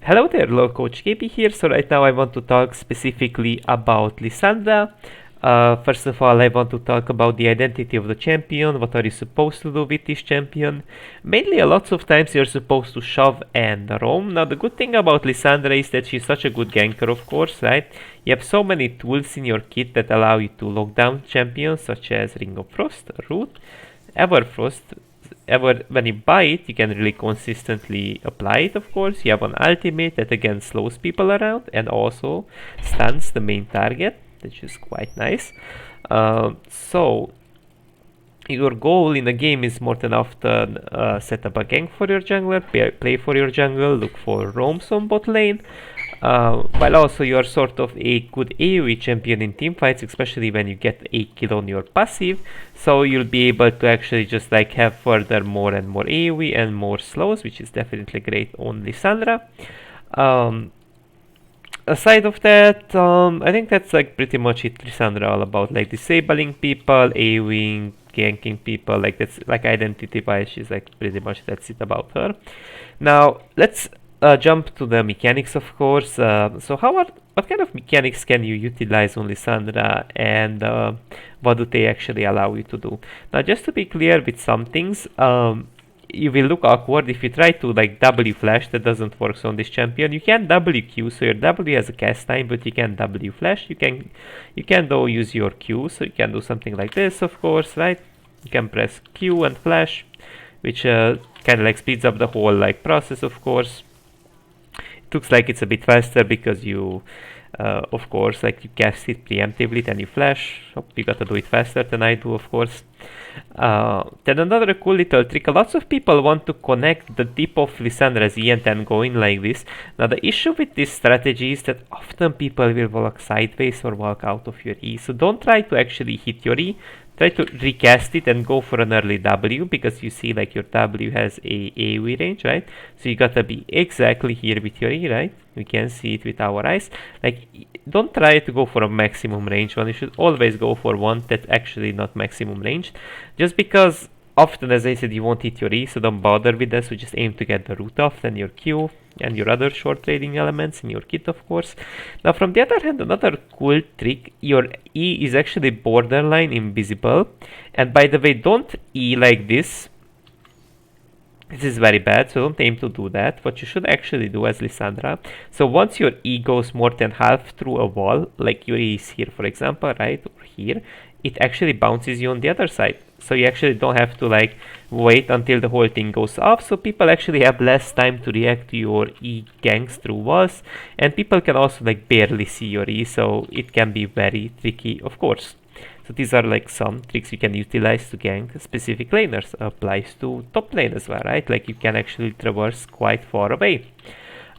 Hello there, Lord Coach KB here. So right now I want to talk specifically about Lissandra. First of all, I want to talk about the identity of the champion. What are you supposed to do with this champion? Mainly, a lots of times you're supposed to shove and roam. Now, the good thing about Lissandra is that she's such a good ganker, of course, right? You have so many tools in your kit that allow you to lock down champions, such as Ring of Frost, Root, Everfrost. When you buy it, you can really consistently apply it, of course. You have an ultimate that again slows people around and also stuns the main target, which is quite nice. So your goal in the game is more than often set up a gank for your jungler, play for your jungle, look for roams on bot lane, while also you are sort of a good AoE champion in teamfights, especially when you get a kill on your passive, so you'll be able to actually just like have further more and more AoE and more slows, which is definitely great on Lissandra. Aside of that, I think that's like pretty much it. Lissandra all about like disabling people, AoEing, ganking people, like that's like identity wise, she's like pretty much that's it about her. Now let's jump to the mechanics, of course. So what kind of mechanics can you utilize on Lissandra, and what do they actually allow you to do? Now, just to be clear with some things, you will look awkward if you try to like W flash. That doesn't work on this champion. You can W Q, so your W has a cast time, but you can W flash. You can though use your Q, so you can do something like this, of course, right? You can press Q and flash, which kind of like speeds up the whole like process, of course. It looks like it's a bit faster because you of course like you cast it preemptively, then you flash. You gotta do it faster than I do, of course. Then another cool little trick, lots of people want to connect the tip of Lissandra's E and then go in like this. Now the issue with this strategy is that often people will walk sideways or walk out of your E, so don't try to actually hit your E. Try to recast it and go for an early W, because you see like your W has a AoE range, right? So you gotta be exactly here with your E, right? We can see it with our eyes. Like, don't try to go for a maximum range one. You should always go for one that's actually not maximum range, just because often, as I said, you won't hit your E, so don't bother with this. So just aim to get the root off, then your Q and your other short trading elements in your kit, of course. Now, from the other hand, another cool trick, your E is actually borderline invisible. And by the way, don't E like this. This is very bad, so don't aim to do that. What you should actually do as Lissandra, so once your E goes more than half through a wall, like your E is here, for example, right, or here, it actually bounces you on the other side. So you actually don't have to like wait until the whole thing goes off. So people actually have less time to react to your E ganks through walls, and people can also like barely see your E, so it can be very tricky, of course. So these are like some tricks you can utilize to gank specific laners. Applies to top lane as well, right? Like you can actually traverse quite far away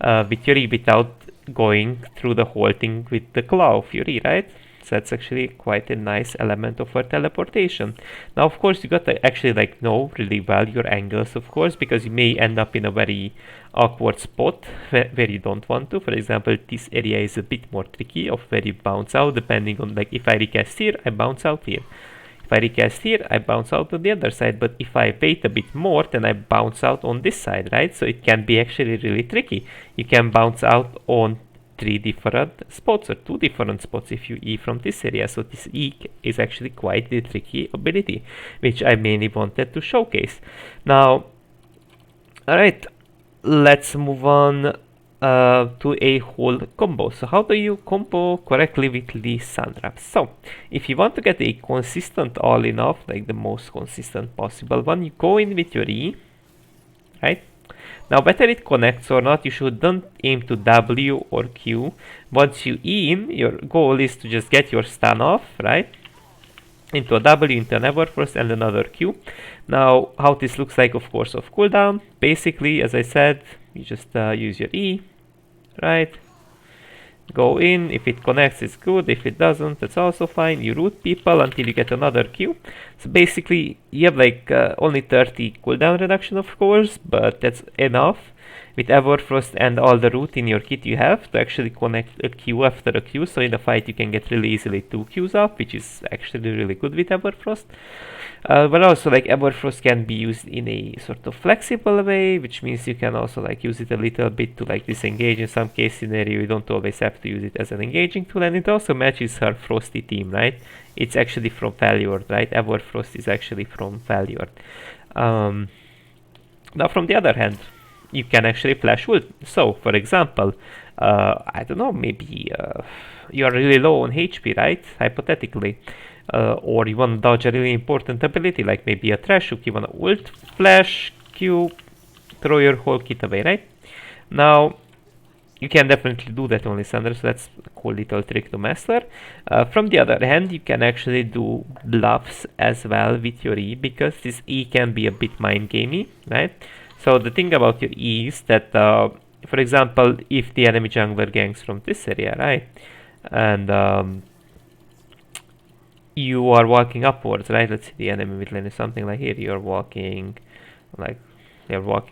with your E without going through the whole thing with the claw of your E, right? So that's actually quite a nice element of our teleportation. Now, of course, you got to actually like know really well your angles, of course, because you may end up in a very awkward spot where you don't want to. For example, this area is a bit more tricky of where you bounce out, depending on like if I recast here, I bounce out here. If I recast here, I bounce out on the other side, but if I wait a bit more, then I bounce out on this side, right? So it can be actually really tricky. You can bounce out on 3 different spots or 2 different spots if you E from this area. So this E is actually quite the tricky ability, which I mainly wanted to showcase. Now, alright, let's move on to a whole combo. So how do you combo correctly with Lissandra? So if you want to get a consistent all-in off, like the most consistent possible one, you go in with your E, right? Now, whether it connects or not, you shouldn't aim to W or Q. Once you E in, your goal is to just get your stun off, right? Into a W, into an Everfrost, and another Q. Now, how this looks like, of course, of cooldown. Basically, as I said, you just use your E, right? Go in. If it connects, it's good. If it doesn't, that's also fine. You root people until you get another Q. So basically, you have like only 30 cooldown reduction, of course, but that's enough with Everfrost and all the root in your kit you have to actually connect a Q after a Q, so in the fight you can get really easily 2 Qs up, which is actually really good with Everfrost. But also like Everfrost can be used in a sort of flexible way, which means you can also like use it a little bit to like disengage in some case scenario. You don't always have to use it as an engaging tool, and it also matches her Frosty theme, right? It's actually from Valuard, right? Everfrost is actually from Valuard. Now from the other hand, you can actually flash ult. So for example, I don't know, maybe you are really low on HP, right? Hypothetically. Or you want to dodge a really important ability, like maybe a trash hook, you want to ult, flash, Q, throw your whole kit away, right? Now, you can definitely do that on Lissandra, so that's a cool little trick to master. From the other hand, you can actually do bluffs as well with your E, because this E can be a bit mind-gamey, right? So the thing about your E is that, for example, if the enemy jungler ganks from this area, right? And you are walking upwards, right? Let's see the enemy mid lane is something like here. You're walking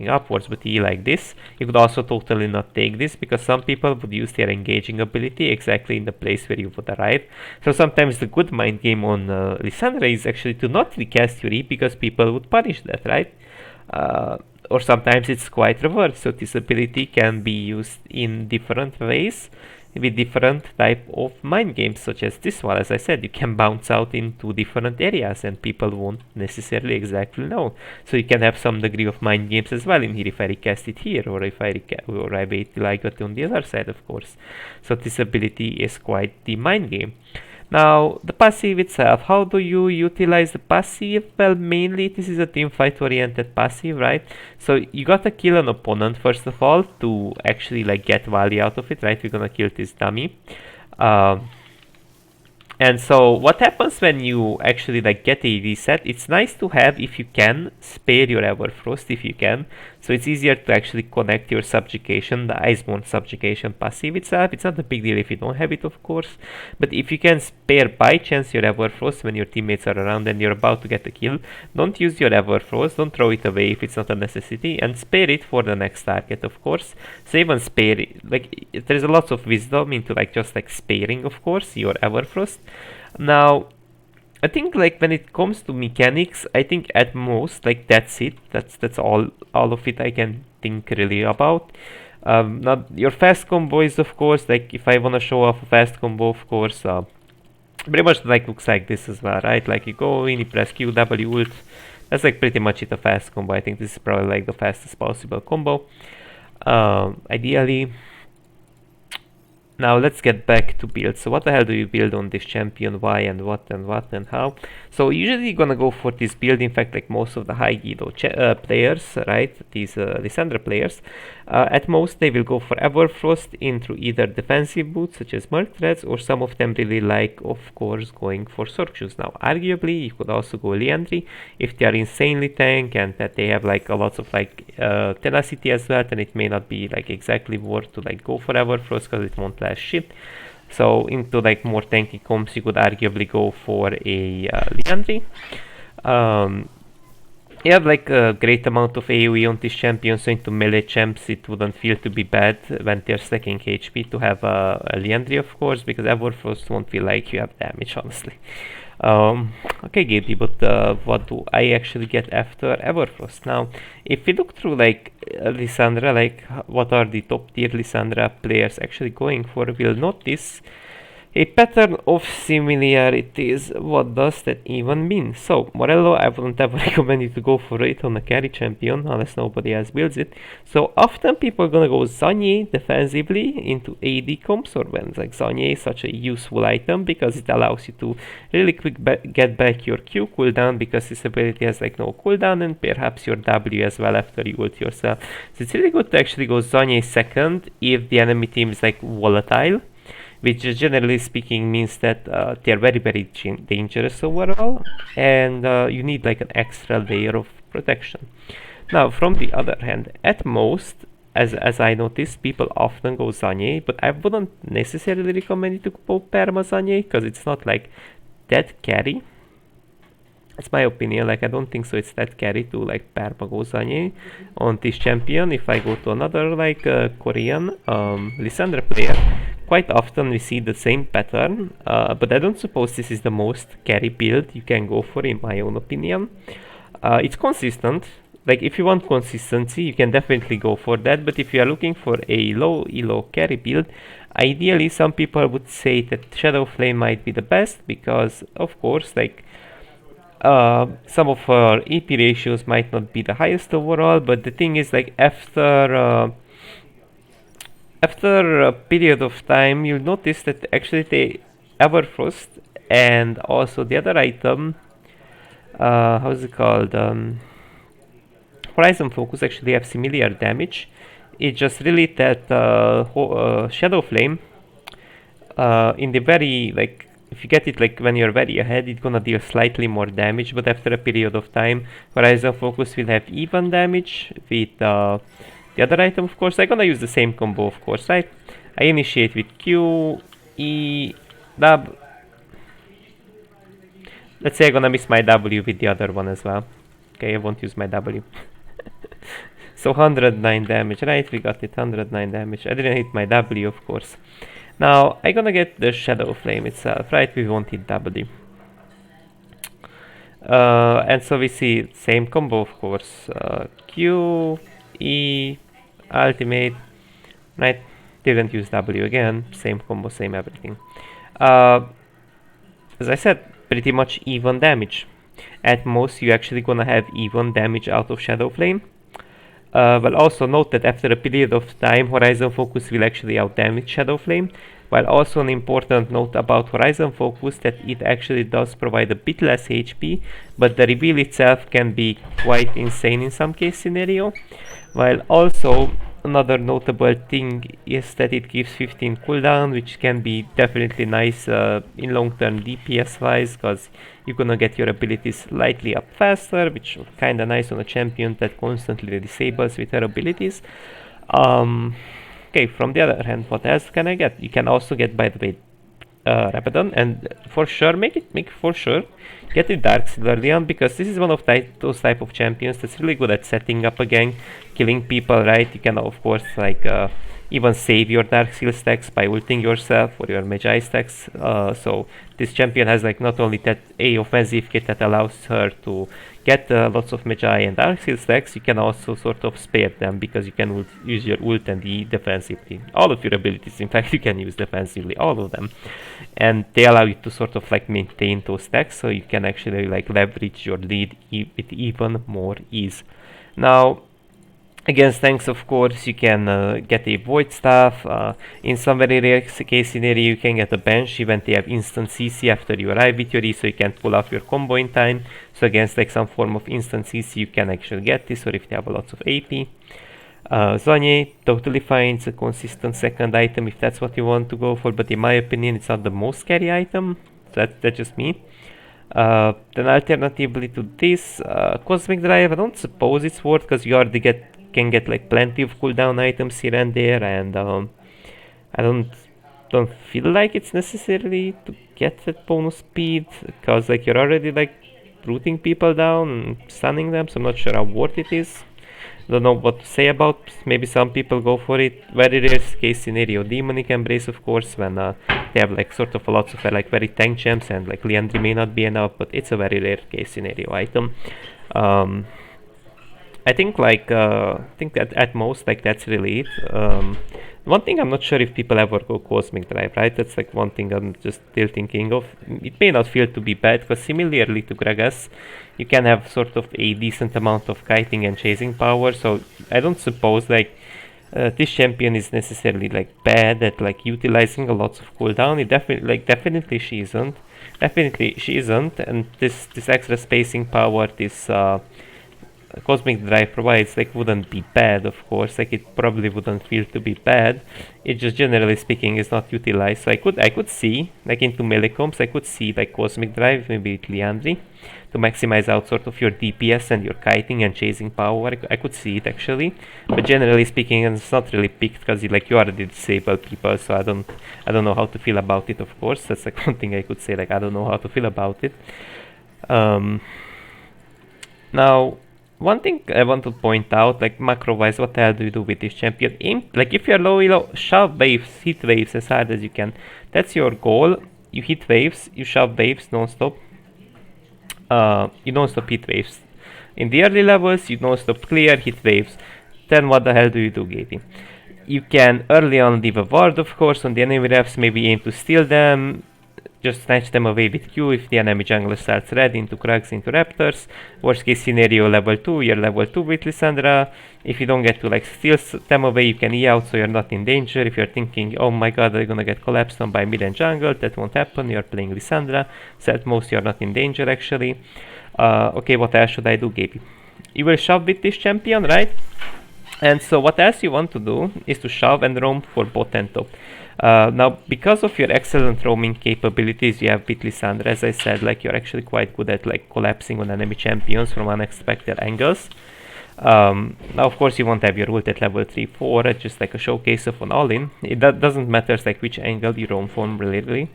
upwards, but like this. You could also totally not take this, because some people would use their engaging ability exactly in the place where you would arrive. So sometimes the good mind game on Lissandra is actually to not recast your E, because people would punish that, right? Or sometimes it's quite reversed. So this ability can be used in different ways, with different type of mind games, such as this one. As I said, you can bounce out into different areas and people won't necessarily exactly know. So you can have some degree of mind games as well in here, if I recast it here, or if I wait till I got on the other side, of course. So this ability is quite the mind game. Now, the passive itself, how do you utilize the passive? Well, mainly this is a teamfight oriented passive, right? So you gotta kill an opponent first of all to actually like get value out of it, right? We're gonna kill this dummy. And so what happens when you actually like get a reset, it's nice to have, if you can, spare your Everfrost if you can. So it's easier to actually connect your subjugation, the Iceborne subjugation passive itself. It's not a big deal if you don't have it, of course. But if you can spare by chance your Everfrost when your teammates are around and you're about to get a kill, don't use your Everfrost, don't throw it away if it's not a necessity, and spare it for the next target, of course. So even spare it, like there's a lot of wisdom into like just like sparing, of course, your Everfrost. Now, I think like when it comes to mechanics, I think at most like that's it. That's all of it I can think really about. Now your fast combo is, of course, like if I wanna show off a fast combo, of course, pretty much like looks like this as well, right? Like you go in, you press Q, W, ult. That's like pretty much it, a fast combo. I think this is probably like the fastest possible combo. Ideally. Now let's get back to build. So what the hell do you build on this champion? Why and what and how? So usually you're gonna go for this build. In fact, like most of the high Guido players, right? These Lissandra players, at most they will go for Everfrost into either defensive boots such as Merc Threads, or some of them really like, of course, going for Sork Shoes. Now arguably you could also go Liandry if they are insanely tank and that they have like a lot of like tenacity as well. Then it may not be like exactly worth to like go for Everfrost, because it won't last shit. So into like more tanky comps you could arguably go for a Liandry. You have like a great amount of AoE on this champion, so into melee champs it wouldn't feel to be bad when they're stacking HP to have a Liandry, of course, because Everfrost won't feel like you have damage, honestly. Okay, Gaby, but what do I actually get after Everfrost? Now, if we look through like Lissandra, like what are the top tier Lissandra players actually going for, we'll notice a pattern of similarities. What does that even mean? So, Morello, I wouldn't ever recommend you to go for it on a carry champion unless nobody else builds it. So, often people are gonna go Zanye defensively into AD comps, or when like Zanye is such a useful item because it allows you to really quick get back your Q cooldown, because this ability has like no cooldown, and perhaps your W as well after you ult yourself. So, it's really good to actually go Zanye second if the enemy team is like volatile, which generally speaking means that they are very dangerous overall, and you need like an extra layer of protection. Now from the other hand, at most, as I noticed, people often go Zanye, but I wouldn't necessarily recommend you to go Perma Zanye, because it's not like that carry. It's my opinion, like I don't think so it's that carry to like permago Zanye on this champion. If I go to another like Korean Lissandra player, quite often we see the same pattern, but I don't suppose this is the most carry build you can go for in my own opinion. It's consistent. Like if you want consistency, you can definitely go for that, but if you are looking for a low elo carry build, ideally some people would say that Shadow Flame might be the best because of course like some of her EP ratios might not be the highest overall, but the thing is like after a period of time you'll notice that actually the Everfrost and also the other item, how's it called, Horizon Focus actually have similar damage. It's just really that Shadow Flame in the very like if you get it like when you're very ahead, it's gonna deal slightly more damage, but after a period of time, Horizon Focus will have even damage with the other item, of course. I'm gonna use the same combo, of course, right? I initiate with Q, E, W. Let's say I'm gonna miss my W with the other one as well. Okay, I won't use my W. So 109 damage, right? We got it, 109 damage. I didn't hit my W, of course. Now, I'm gonna get the Shadow Flame itself, right? We won't hit W. And so we see same combo, of course. Q, E, ultimate, right? Didn't use W again. Same combo, same everything. As I said, pretty much even damage. At most, you're actually gonna have even damage out of Shadow Flame. Well, also note that after a period of time, Horizon Focus will actually outdamage Shadow Flame. While also an important note about Horizon Focus that it actually does provide a bit less HP, but the reveal itself can be quite insane in some case scenario. While also another notable thing is that it gives 15 cooldown, which can be definitely nice in long term DPS wise, because you're gonna get your abilities slightly up faster, which is kinda nice on a champion that constantly disables with her abilities. Okay, from the other hand, what else can I get? You can also get, by the way, Rabadon, and for sure make for sure get it Dark Seal early on, because this is one of those type of champions that's really good at setting up a gang, killing people, right? You can of course like even save your Dark Seal stacks by ulting yourself or your Magi stacks. So this champion has like not only that A offensive kit that allows her to get lots of Magi and Dark Seal stacks, you can also sort of spare them because you can use your ult and E defensively. All of your abilities, in fact, you can use defensively, all of them. And they allow you to sort of like maintain those stacks, so you can actually like leverage your lead with even more ease. Now, against tanks, of course, you can get a Void Staff. In some very rare case scenario, you can get a Banshee when they have instant CC after you arrive with your E, so you can pull off your combo in time. So against like some form of instant CC, you can actually get this, or if they have a lot of AP. Zanye, totally fine, it's a consistent second item if that's what you want to go for, but in my opinion, it's not the most carry item. So that's just me. Then alternatively to this, Cosmic Drive, I don't suppose it's worth, because you already can get like plenty of cooldown items here and there, and I don't feel like it's necessarily to get that bonus speed, because like you're already like rooting people down and stunning them, so I'm not sure how worth it is. Don't know what to say about. Maybe some people go for it. Very rare case scenario, Demonic Embrace, of course, when they have like sort of lots of like very tank champs, and like Lissandra may not be enough, but it's a very rare case scenario item. I think like at most like that's really it. One thing I'm not sure if people ever go Cosmic Drive, right? That's like one thing I'm just still thinking of. It may not feel to be bad, because similarly to Gragas, you can have sort of a decent amount of kiting and chasing power, so I don't suppose like this champion is necessarily like bad at like utilizing a lot of cooldown. It definitely she isn't. Definitely she isn't, and this extra spacing power, this Cosmic Drive provides like wouldn't be bad, of course. Like it probably wouldn't feel to be bad. It just generally speaking is not utilized. So I could see like into melee comps, I could see like Cosmic Drive maybe with Lissandra to maximize out sort of your DPS and your kiting and chasing power. I could see it actually, but generally speaking, it's not really picked because you already disable people. So I don't know how to feel about it. Of course, that's like one thing I could say. Like I don't know how to feel about it. Now, one thing I want to point out, like macro-wise, what the hell do you do with this champion? Aim, like if you're low elo, shove waves, hit waves as hard as you can. That's your goal. You hit waves, you shove waves non-stop. You non-stop hit waves. In the early levels, you non-stop clear, hit waves. Then what the hell do you do, Gaty? You can early on leave a ward, of course, on the enemy refs, maybe aim to steal them, just snatch them away with Q if the enemy jungler starts red into Krugs, into Raptors. Worst case scenario, level 2, you're level 2 with Lissandra. If you don't get to like steal them away, you can E out so you're not in danger. If you're thinking, oh my god, they're gonna get collapsed on by mid and jungle, that won't happen, you're playing Lissandra. So at most you're not in danger actually. Okay, what else should I do, Gaby? You will shove with this champion, right? And so what else you want to do is to shove and roam for bot and top. Now, because of your excellent roaming capabilities you have with Lissandra, as I said, like you're actually quite good at like collapsing on enemy champions from unexpected angles. Now, of course, you won't have your ult at level 3-4, it's just like a showcase of an all-in. It doesn't matter like which angle you roam from, really,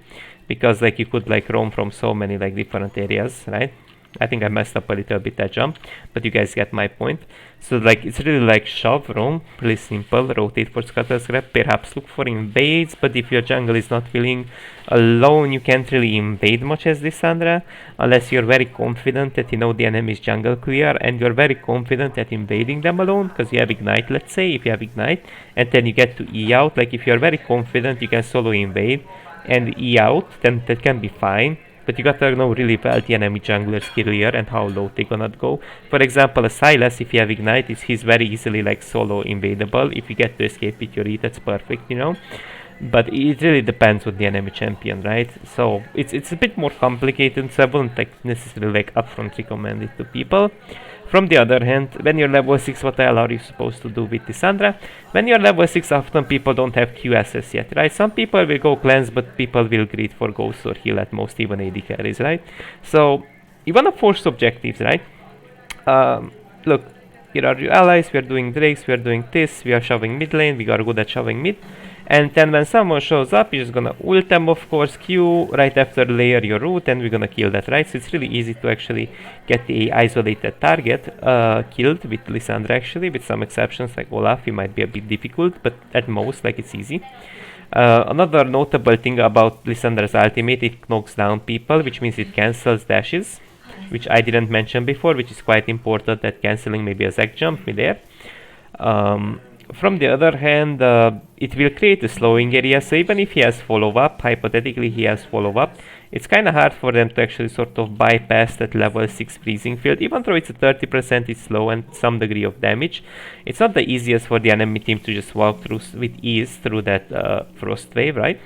because like you could like roam from so many like different areas, right? I think I messed up a little bit that jump, but you guys get my point. So like it's really like shove, roam, really simple, rotate for scuttles grab, perhaps look for invades, but if your jungle is not willing alone, you can't really invade much as Lissandra, unless you're very confident that you know the enemy's jungle clear, and you're very confident at invading them alone, because you have ignite, let's say, if you have ignite, and then you get to E out. Like if you're very confident you can solo invade and E out, then that can be fine. But you gotta know really well the enemy jungler's clear and how low they gonna go. For example, a Sylas, if you have ignite, he's very easily like solo invadable. If you get to escape with your E, that's perfect, you know. But it really depends on the enemy champion, right? So it's a bit more complicated, so I wouldn't like necessarily like upfront recommend it to people. From the other hand, when you're level 6, what the hell are you supposed to do with Lissandra? When you're level 6, often people don't have QSS yet, right? Some people will go cleanse, but people will greed for ghost or heal at most, even AD carries, right? So, you wanna force objectives, right? Look, here are your allies, we are doing drakes, we are doing this, we are shoving mid lane, we are good at shoving mid. And then when someone shows up, you're just gonna ult them, of course, Q, right after layer your root, and we're gonna kill that, right? So it's really easy to actually get the isolated target killed with Lissandra, actually, with some exceptions, like Olaf, it might be a bit difficult, but at most, like, it's easy. Another notable thing about Lissandra's ultimate, it knocks down people, which means it cancels dashes, which I didn't mention before, which is quite important, that cancelling maybe a Zac jump midair. From the other hand, it will create a slowing area, so even if he has follow-up, hypothetically he has follow-up, it's kind of hard for them to actually sort of bypass that level 6 freezing field. Even though it's a 30% it's slow and some degree of damage, it's not the easiest for the enemy team to just walk through with ease through that frost wave, right?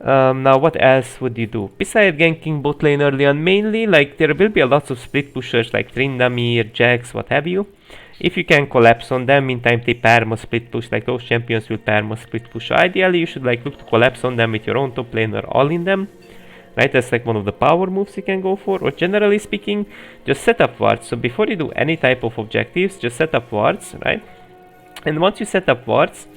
Now what else would you do? Besides ganking bot lane early on, mainly, like, there will be a lots of split pushers like Tryndamere, Jax, what have you. If you can collapse on them, meantime they perma split push, like those champions will perma split push. So ideally you should like look to collapse on them with your own top laner all in them. Right, that's like one of the power moves you can go for, or generally speaking, just set up wards. So before you do any type of objectives, just set up wards, right? And once you set up wards,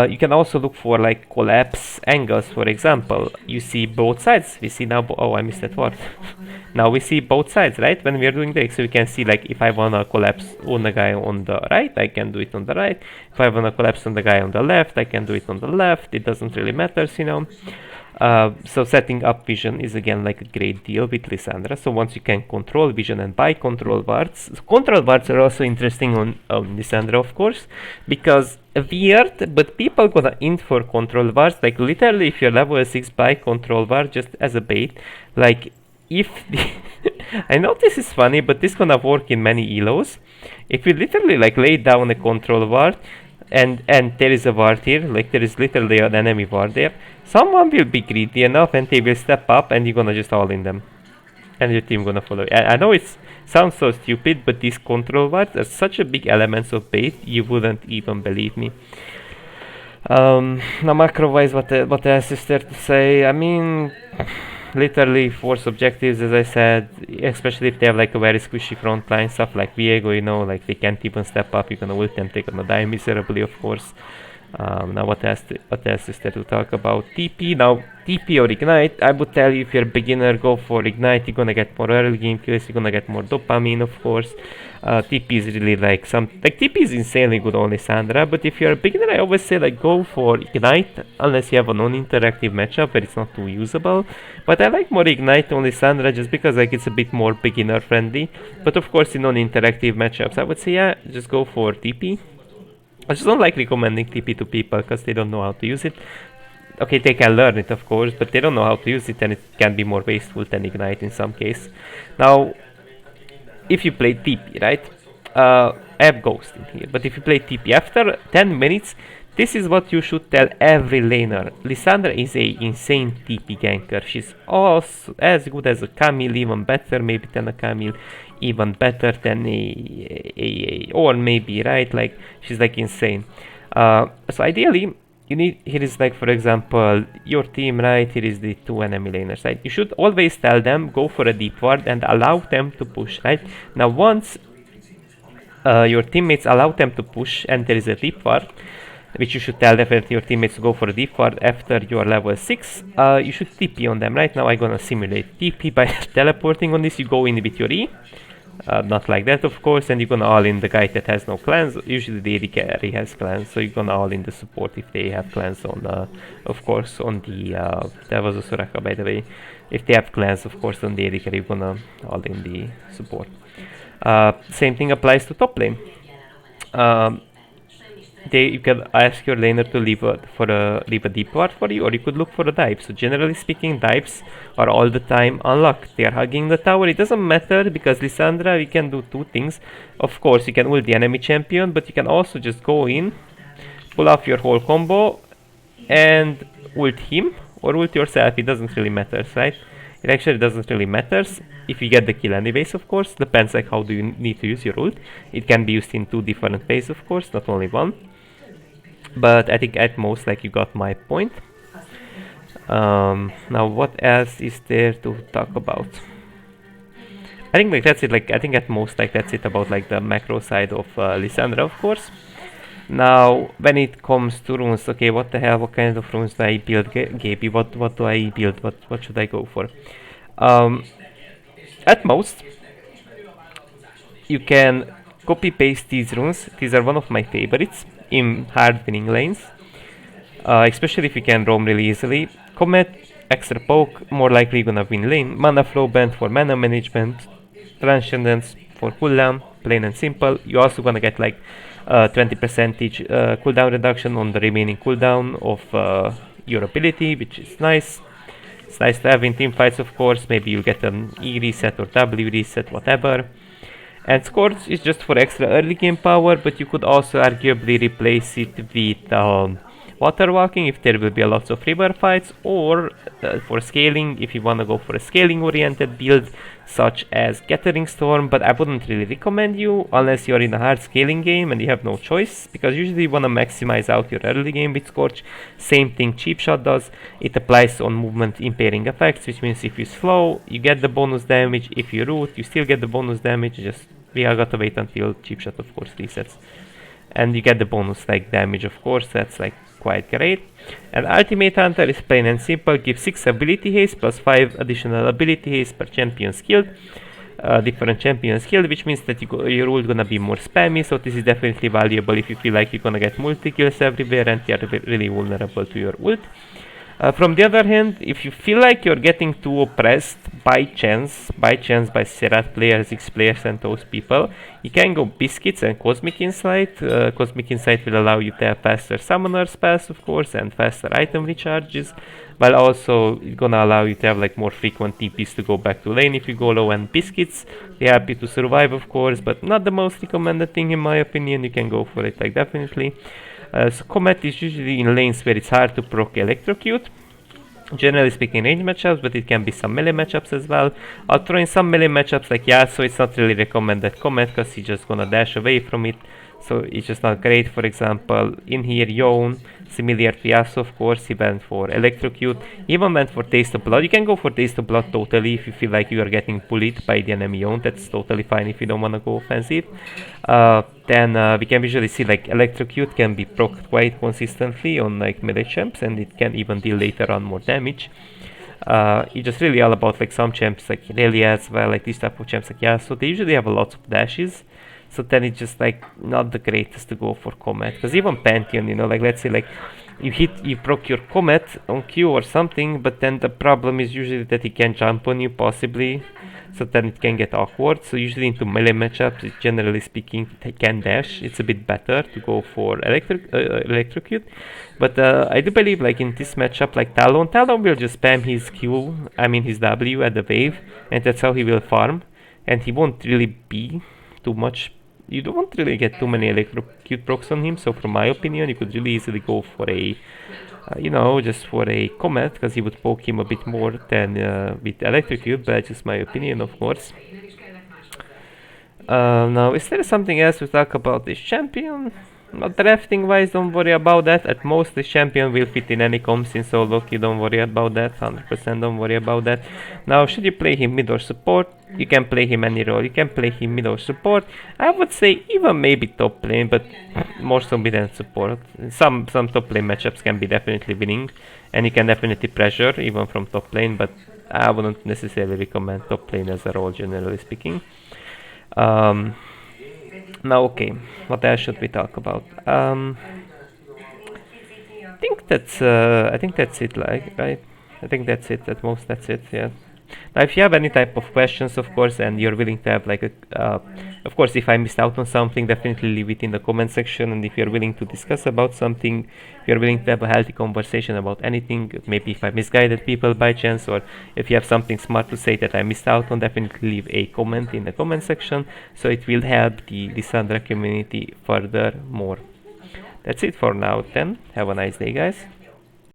you can also look for like collapse angles. For example, you see both sides. We see now, oh, I missed that word. Now we see both sides, right? When we are doing this, so we can see like if I wanna collapse on the guy on the right, I can do it on the right. If I wanna collapse on the guy on the left, I can do it on the left. It doesn't really matter, you know. So setting up vision is again like a great deal with Lissandra. So once you can control vision and buy control wards, so control wards are also interesting on Lissandra, of course, because weird, but people gonna int for control wards. Like literally, if you're level 6, buy control ward just as a bait. Like if the I know this is funny, but this gonna work in many elos. If you literally like lay down a control ward, and there is a ward here, like there is literally an enemy ward there, someone will be greedy enough and they will step up and you're gonna just all in them. And your team gonna follow. I know it sounds so stupid, but these control wards are such a big elements of bait, you wouldn't even believe me. Now macro wise, what else is there to say? I mean, literally force objectives, as I said, especially if they have like a very squishy front line, stuff like Viego, you know, like they can't even step up, you're gonna ult them, they're gonna die miserably, of course. Now what else is there to talk about? TP. Now TP or Ignite, I would tell you if you're a beginner, go for Ignite. You're gonna get more early game kills, you're gonna get more dopamine, of course. TP is really like TP is insanely good on Lissandra, but if you're a beginner, I always say like go for Ignite unless you have a non-interactive matchup where it's not too usable. But I like more Ignite on Lissandra just because like it's a bit more beginner friendly. But of course in non-interactive matchups, I would say yeah, just go for TP. I just don't like recommending TP to people because they don't know how to use it. Okay, they can learn it of course, but they don't know how to use it and it can be more wasteful than Ignite in some case. Now, if you play TP, right? I have Ghost in here, but if you play TP after 10 minutes, this is what you should tell every laner. Lissandra is a insane TP ganker. She's also as good as a Camille, even better, maybe than a Camille, even better than a or maybe, right? Like she's like insane. So ideally, you need, here is like for example your team, right? Here is the two enemy laners, right? You should always tell them go for a deep ward and allow them to push, right? Now once your teammates allow them to push and there is a deep ward, which you should tell definitely your teammates to go for a deep ward after you are level 6, you should TP on them. Right now I'm gonna simulate TP by teleporting on this. You go in with your E, not like that of course, and you're gonna all in the guy that has no clans. Usually the AD carry has clans, so you're gonna all in the support if they have clans on, of course on the, that was a Soraka by the way. If they have clans of course on the AD carry, you're gonna all in the support. Same thing applies to top lane. You can ask your laner to leave a deep ward for you, or you could look for a dive. So generally speaking, dives are all the time unlocked. They are hugging the tower. It doesn't matter because Lissandra, we can do two things. Of course, you can ult the enemy champion, but you can also just go in, pull off your whole combo, and ult him or ult yourself. It doesn't really matter, right? It actually doesn't really matter if you get the kill anyways, of course. Depends like how do you need to use your ult. It can be used in two different ways, of course, not only one. But I think at most like you got my point. Now what else is there to talk about? I think like that's it. Like I think at most like that's it about like the macro side of Lissandra, of course. Now when it comes to runes, okay, what the hell? What kind of runes do I build, Gaby? What do I build? What should I go for? At most, you can copy paste these runes. These are one of my favorites in hard winning lanes, especially if you can roam really easily. Comet, extra poke, more likely gonna win lane. Mana flow band for mana management. Transcendence for cooldown, plain and simple. You're also gonna get like 20% cooldown reduction on the remaining cooldown of your ability, which is nice. It's nice to have in team fights, of course. Maybe you get an E reset or W reset, whatever. And Scorch is just for extra early game power, but you could also arguably replace it with Water Walking if there will be lots of river fights, or for scaling if you want to go for a scaling oriented build such as Gathering Storm. But I wouldn't really recommend you unless you're in a hard scaling game and you have no choice, because usually you want to maximize out your early game with Scorch. Same thing Cheap Shot does. It applies on movement impairing effects, which means if you slow you get the bonus damage, if you root you still get the bonus damage. Just we are gotta wait until Cheap Shot of course resets, and you get the bonus like damage, of course. That's like quite great. And Ultimate Hunter is plain and simple. Give 6 ability haste plus 5 additional ability haste per champion skilled, different champion skilled, which means that your ult gonna be more spammy. So this is definitely valuable if you feel like you're gonna get multi kills everywhere and you're really vulnerable to your ult. From the other hand, if you feel like you're getting too oppressed by chance by Serat players, X players and those people, you can go Biscuits and Cosmic Insight. Cosmic Insight will allow you to have faster summoner spells, of course, and faster item recharges, while also it's gonna allow you to have like more frequent TPs to go back to lane if you go low. And Biscuits, they are happy to survive, of course, but not the most recommended thing in my opinion. You can go for it like definitely. So Comet is usually in lanes where it's hard to proc Electrocute. Generally speaking range matchups, but it can be some melee matchups as well. I'll throw in some melee matchups like Yasuo. It's not really recommended Comet because he's just gonna dash away from it. so it's just not great. For example, in here, Yon, similar to Yasuo, of course, he went for Electrocute. He even went for Taste of Blood. You can go for Taste of Blood totally if you feel like you are getting bullied by the enemy Yon. That's totally fine if you don't want to go offensive. Then we can visually see like Electrocute can be procced quite consistently on like melee champs, and it can even deal later on more damage. It's just really all about like some champs like Irelia as well, like these type of champs like Yasuo. They usually have a lot of dashes, so then it's just like not the greatest to go for Comet. Because even Pantheon, you know, like let's say like you proc your Comet on Q or something, but then the problem is usually that he can jump on you possibly, so then it can get awkward. So usually into melee matchups, generally speaking, they can dash. It's a bit better to go for Electrocute. But I do believe like in this matchup, like Talon will just spam his Q, I mean his W at the wave, and that's how he will farm. And he won't really be too much. You don't really get too many Electrocute procs on him, so from my opinion, you could really easily go for a, you know, just for a Comet, because he would poke him a bit more than with Electrocute, but that's just my opinion, of course. Now, is there something else to talk about this champion? Not drafting wise, don't worry about that. At most, this champion will fit in any comps in solo queue, don't worry about that. 100% don't worry about that. Now, should you play him mid or support? You can play him any role. You can play him mid or support. I would say even maybe top lane, but more so mid and support. Some top lane matchups can be definitely winning, and you can definitely pressure even from top lane, but I wouldn't necessarily recommend top lane as a role, generally speaking. Now, okay, what else should we talk about? I think that's it. Like, right? I think that's it. At most, that's it. Yeah. Now, if you have any type of questions, of course, and you're willing to have like a, of course, if I missed out on something, definitely leave it in the comment section. And if you're willing to discuss about something, if you're willing to have a healthy conversation about anything, maybe if I misguided people by chance, or if you have something smart to say that I missed out on, definitely leave a comment in the comment section, so it will help the Lissandra community further more. That's it for now then. Have a nice day, guys.